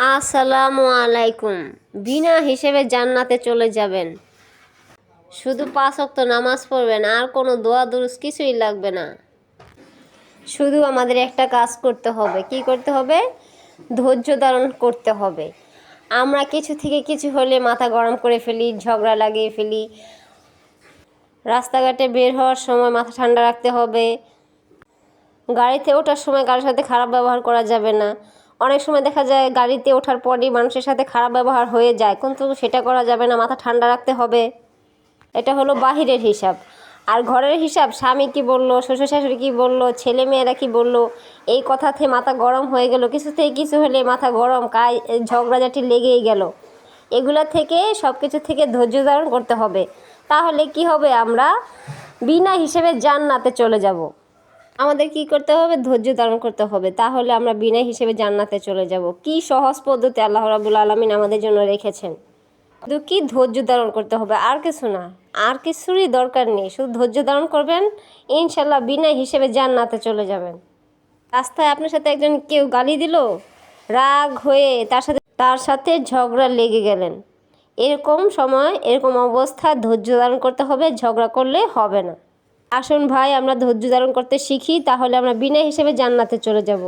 আসসালামু আলাইকুম। বিনা হিসেবে জান্নাতে চলে যাবেন। শুধু 5 ওয়াক্ত নামাজ পড়বেন, আর কোনো দোয়া দুরুস কিছুই লাগবে না। শুধু আমাদের একটা কাজ করতে হবে। কি করতে হবে? ধৈর্য ধারণ করতে হবে। আমরা কিছু থেকে কিছু হলে মাথা গরম করে ফেলি, ঝগড়া লাগিয়ে ফেলি। রাস্তাঘাটে বের হওয়ার সময় মাথা ঠান্ডা রাখতে হবে। গাড়িতে ওঠার সময় কারোর সাথে খারাপ ব্যবহার করা যাবে না। অনেক সময় দেখা যায় গাড়িতে ওঠার পরই মানুষের সাথে খারাপ ব্যবহার হয়ে যায়, কিন্তু সেটা করা যাবে না, মাথা ঠান্ডা রাখতে হবে। এটা হলো বাহিরের হিসাব। আর ঘরের হিসাব, স্বামী কী বললো, শ্বশুর শাশুড়ি কী বললো, ছেলে মেয়েরা কী বললো, এই কথাতে মাথা গরম হয়ে গেল, কিছুতেই কিছু হলে মাথা গরম, ঝগড়াঝাটি লেগেই গেল। এগুলা থেকে সব কিছু থেকে ধৈর্য ধারণ করতে হবে। তাহলে কি হবে? আমরা বিনা হিসেবে জান্নাতে চলে যাব। আমাদের কি করতে হবে? ধৈর্য ধারণ করতে হবে, তাহলে আমরা বিনা হিসেবে জান্নাতে চলে যাব। কি সহজ পদ্ধতি আল্লাহ রাব্বুল আলামিন আমাদের জন্য রেখেছেন। শুধু কি ধৈর্য ধারণ করতে হবে, আর কিছু না। আর কিছুরই দরকার নেই, শুধু ধৈর্য ধারণ করবেন, ইনশাল্লাহ বিনা হিসেবে জান্নাতে চলে যাবেন। রাস্তায় আপনার সাথে একজন কেউ গালি দিল, রাগ হয়ে তার সাথে ঝগড়া লেগে গেলেন। এরকম সময়, এরকম অবস্থা ধৈর্য ধারণ করতে হবে, ঝগড়া করলে হবে না। আসুন ভাই, আমরা ধৈর্য ধারণ করতে শিখি, তাহলে আমরা বিনা হিসেবে জান্নাতে চলে যাব।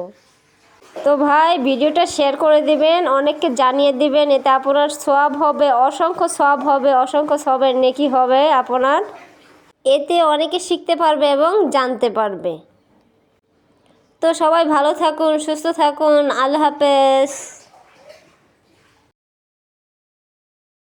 তো ভাই, ভিডিওটা শেয়ার করে দিবেন, অনেককে জানিয়ে দিবেন, এতে আপনার সওয়াব হবে, অসংখ্য সওয়াব হবে, অসংখ্য সওয়াবের নেকি হবে আপনার। এতে অনেকে শিখতে পারবে এবং জানতে পারবে। তো সবাই ভালো থাকুন, সুস্থ থাকুন, আল্লাহ হাফেজ।